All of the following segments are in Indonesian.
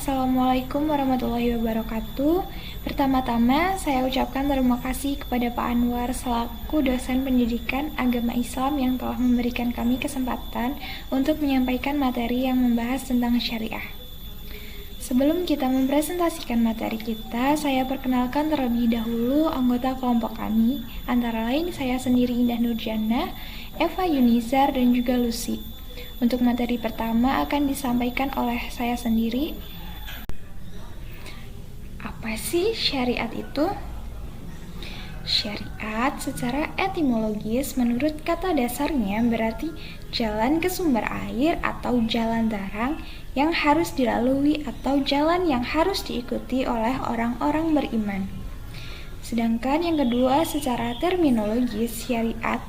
Assalamualaikum warahmatullahi wabarakatuh. Pertama-tama, saya ucapkan terima kasih kepada Pak Anwar selaku dosen pendidikan agama Islam yang telah memberikan kami kesempatan untuk menyampaikan materi yang membahas tentang syariah. Sebelum kita mempresentasikan materi kita, saya perkenalkan terlebih dahulu anggota kelompok kami, antara lain saya sendiri Indah Nurjana, Eva Yunizar, dan juga Lucy. Untuk materi pertama akan disampaikan oleh saya sendiri. Apa sih syariat itu? Syariat secara etimologis menurut kata dasarnya berarti jalan ke sumber air atau jalan terang yang harus dilalui atau jalan yang harus diikuti oleh orang-orang beriman. Sedangkan yang kedua secara terminologis syariat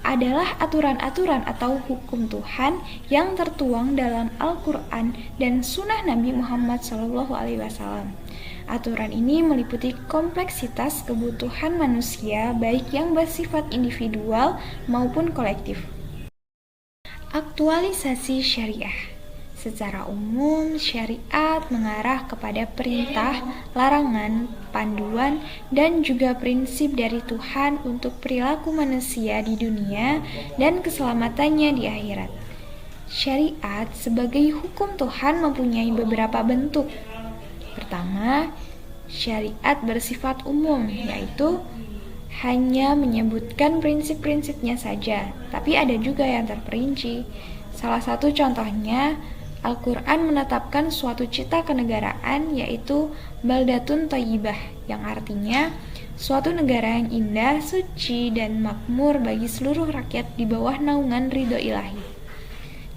adalah aturan-aturan atau hukum Tuhan yang tertuang dalam Al-Quran dan Sunnah Nabi Muhammad SAW. Aturan ini meliputi kompleksitas kebutuhan manusia baik yang bersifat individual maupun kolektif. Aktualisasi syariah. Secara umum, syariat mengarah kepada perintah, larangan, panduan, dan juga prinsip dari Tuhan untuk perilaku manusia di dunia dan keselamatannya di akhirat. Syariat sebagai hukum Tuhan mempunyai beberapa bentuk. Pertama, syariat bersifat umum, yaitu hanya menyebutkan prinsip-prinsipnya saja, tapi ada juga yang terperinci. Salah satu contohnya, Al-Quran menetapkan suatu cita kenegaraan, yaitu Baldatun Thayyibah, yang artinya suatu negara yang indah, suci, dan makmur bagi seluruh rakyat di bawah naungan ridho ilahi.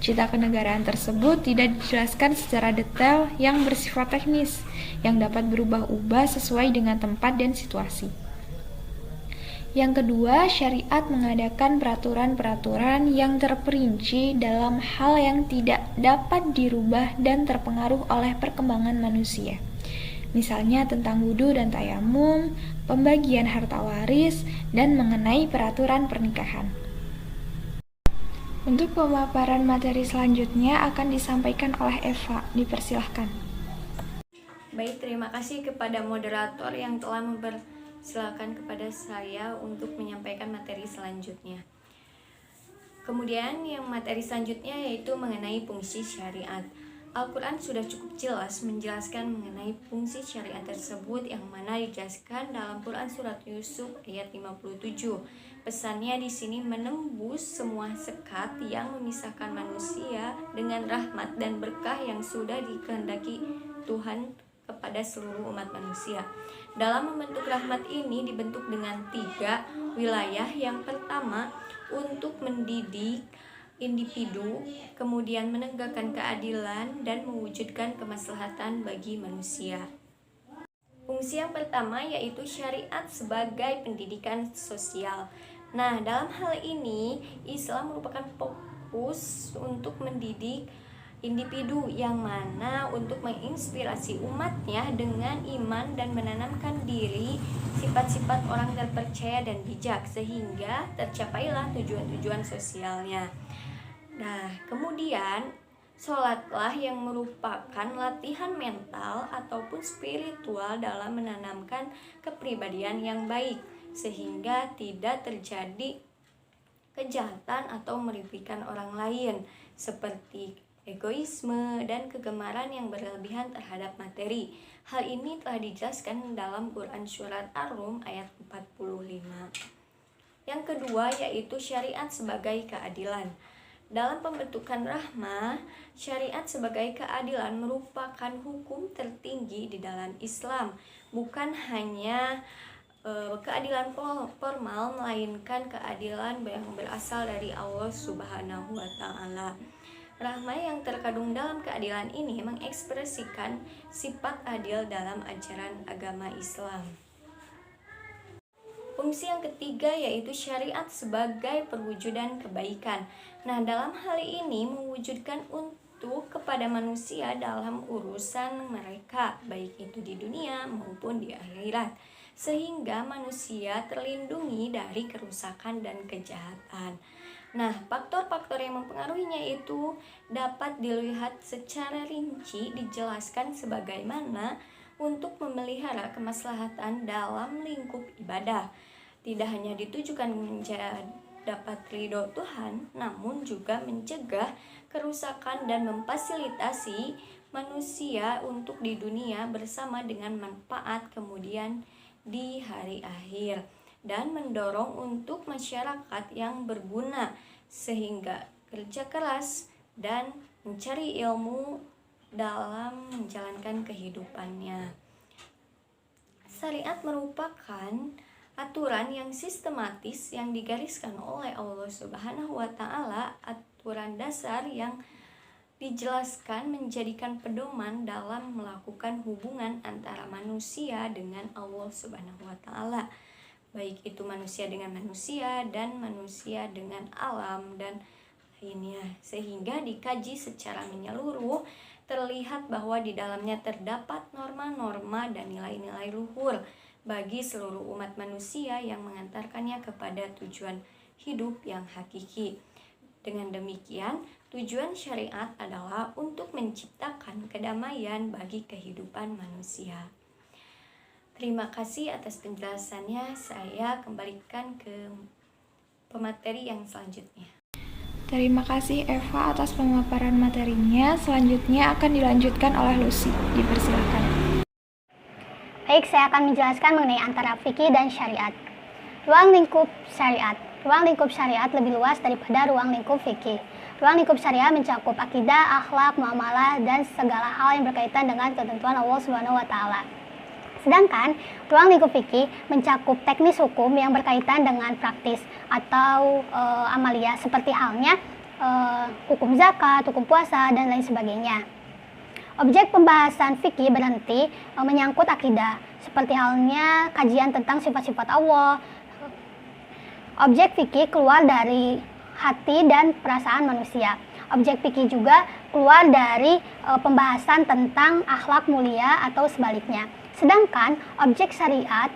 Cita kenegaraan tersebut tidak dijelaskan secara detail yang bersifat teknis, yang dapat berubah-ubah sesuai dengan tempat dan situasi. Yang kedua, syariat mengadakan peraturan-peraturan yang terperinci dalam hal yang tidak dapat dirubah dan terpengaruh oleh perkembangan manusia. Misalnya tentang wudu dan tayamum, pembagian harta waris, dan mengenai peraturan pernikahan. Untuk pemaparan materi selanjutnya akan disampaikan oleh Eva. Dipersilahkan. Baik, terima kasih kepada moderator yang telah mempersilahkan kepada saya untuk menyampaikan materi selanjutnya. Kemudian yang materi selanjutnya yaitu mengenai fungsi syariat. Al-Quran sudah cukup jelas menjelaskan mengenai fungsi syariat tersebut yang mana dijelaskan dalam Quran Surat Yusuf ayat 57. Pesannya di sini menembus semua sekat yang memisahkan manusia dengan rahmat dan berkah yang sudah dikehendaki Tuhan kepada seluruh umat manusia. Dalam membentuk rahmat ini dibentuk dengan 3 wilayah. Yang pertama, untuk mendidik individu, kemudian menegakkan keadilan dan mewujudkan kemaslahatan bagi manusia. Fungsi yang pertama yaitu syariat sebagai pendidikan sosial. Nah, dalam hal ini Islam merupakan fokus untuk mendidik individu yang mana untuk menginspirasi umatnya dengan iman dan menanamkan diri sifat-sifat orang terpercaya dan bijak sehingga tercapailah tujuan-tujuan sosialnya. Nah, kemudian sholatlah yang merupakan latihan mental ataupun spiritual dalam menanamkan kepribadian yang baik sehingga tidak terjadi kejahatan atau merugikan orang lain seperti egoisme dan kegemaran yang berlebihan terhadap materi. Hal ini telah dijelaskan dalam Quran Surat Ar-Rum ayat 45. Yang kedua yaitu syariat sebagai keadilan. Dalam pembentukan rahmah, syariat sebagai keadilan merupakan hukum tertinggi di dalam Islam. Bukan hanya keadilan formal, melainkan keadilan yang berasal dari Allah Subhanahu wa Ta'ala. Rahmah yang terkandung dalam keadilan ini mengekspresikan sifat adil dalam ajaran agama Islam. Fungsi yang ketiga yaitu syariat sebagai perwujudan kebaikan. Nah, dalam hal ini mewujudkan untuk kepada manusia dalam urusan mereka, baik itu di dunia maupun di akhirat, sehingga manusia terlindungi dari kerusakan dan kejahatan. Nah, faktor-faktor yang mempengaruhinya itu dapat dilihat secara rinci dijelaskan sebagaimana untuk memelihara kemaslahatan dalam lingkup ibadah. Tidak hanya ditujukan dapat ridho Tuhan, namun juga mencegah kerusakan dan memfasilitasi manusia untuk di dunia bersama dengan manfaat kemudian di hari akhir, dan mendorong untuk masyarakat yang berguna sehingga kerja keras dan mencari ilmu dalam menjalankan kehidupannya. Syariat merupakan aturan yang sistematis yang digariskan oleh Allah Subhanahu wa Ta'ala, aturan dasar yang dijelaskan menjadikan pedoman dalam melakukan hubungan antara manusia dengan Allah Subhanahu wa Ta'ala, baik itu manusia dengan manusia dan manusia dengan alam dan lainnya, sehingga dikaji secara menyeluruh. Terlihat bahwa di dalamnya terdapat norma-norma dan nilai-nilai luhur bagi seluruh umat manusia yang mengantarkannya kepada tujuan hidup yang hakiki. Dengan demikian, tujuan syariat adalah untuk menciptakan kedamaian bagi kehidupan manusia. Terima kasih atas penjelasannya. Saya kembalikan ke pemateri yang selanjutnya. Terima kasih Eva atas pemaparan materinya. Selanjutnya akan dilanjutkan oleh Lucy. Dipersilakan. Baik, saya akan menjelaskan mengenai antara fikih dan syariat. Ruang lingkup syariat. Ruang lingkup syariat lebih luas daripada ruang lingkup fikih. Ruang lingkup syariat mencakup akidah, akhlak, muamalah, dan segala hal yang berkaitan dengan ketentuan Allah Subhanahu wa Ta'ala. Sedangkan ruang lingkup fikih mencakup teknis hukum yang berkaitan dengan praktis atau amalia, seperti halnya hukum zakat, hukum puasa, dan lain sebagainya. Objek pembahasan fikih berhenti menyangkut akidah, seperti halnya kajian tentang sifat-sifat Allah. Objek fikih keluar dari hati dan perasaan manusia. Objek fikih juga keluar dari pembahasan tentang akhlak mulia atau sebaliknya. Sedangkan objek syariat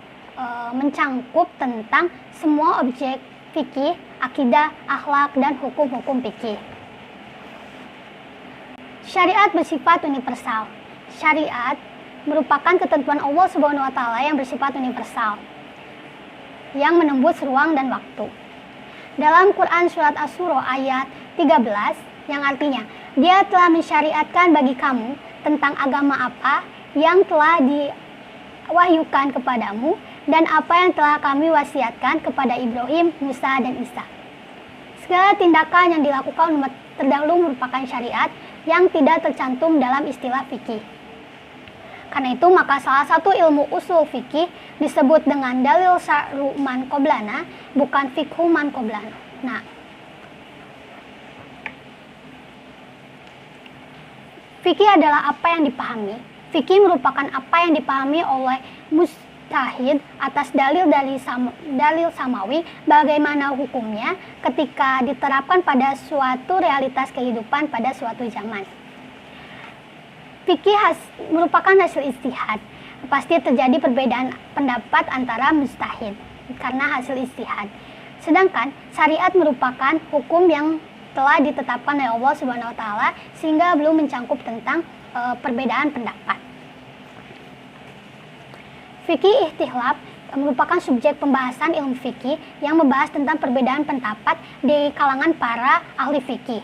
mencangkup tentang semua objek fikih, akidah, akhlak, dan hukum-hukum fikih. Syariat bersifat universal. Syariat merupakan ketentuan Allah Subhanahu wa Ta'ala yang bersifat universal, yang menembus ruang dan waktu. Dalam Quran surat Asy-Syura ayat 13 yang artinya, Dia telah mensyariatkan bagi kamu tentang agama apa yang telah diwahyukan kepadamu dan apa yang telah kami wasiatkan kepada Ibrahim, Musa, dan Isa. Segala tindakan yang dilakukan umat terdahulu merupakan syariat yang tidak tercantum dalam istilah fikih. Karena itu maka salah satu ilmu usul fikih disebut dengan dalil syar'u man qoblana, bukan fikhu man qoblana. Nah, fikih adalah apa yang dipahami. Fikih merupakan apa yang dipahami oleh mujtahid atas dalil samawi, bagaimana hukumnya ketika diterapkan pada suatu realitas kehidupan pada suatu zaman. Fikih merupakan hasil ijtihad. Pasti terjadi perbedaan pendapat antara mujtahid karena hasil ijtihad. Sedangkan syariat merupakan hukum yang telah ditetapkan oleh Allah Subhanahu wa Ta'ala sehingga belum mencangkup tentang perbedaan pendapat. Fikih ihtilaf merupakan subjek pembahasan ilmu fikih yang membahas tentang perbedaan pendapat di kalangan para ahli fikih.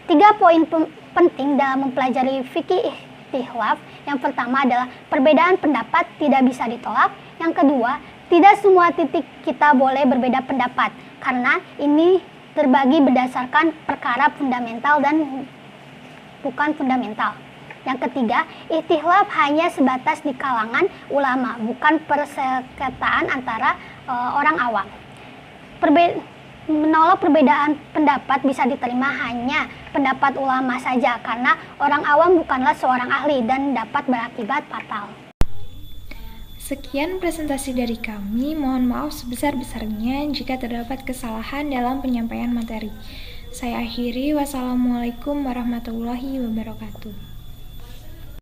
3 poin penting dalam mempelajari fikih ihtilaf. Yang pertama adalah perbedaan pendapat tidak bisa ditolak. Yang kedua, tidak semua titik kita boleh berbeda pendapat karena ini terbagi berdasarkan perkara fundamental dan bukan fundamental. Yang ketiga, ihtilaf hanya sebatas di kalangan ulama, bukan persengketaan antara orang awam. Menolak perbedaan pendapat bisa diterima hanya pendapat ulama saja karena orang awam bukanlah seorang ahli dan dapat berakibat fatal. Sekian presentasi dari kami. Mohon maaf sebesar-besarnya jika terdapat kesalahan dalam penyampaian materi. Saya akhiri. Wassalamualaikum warahmatullahi wabarakatuh.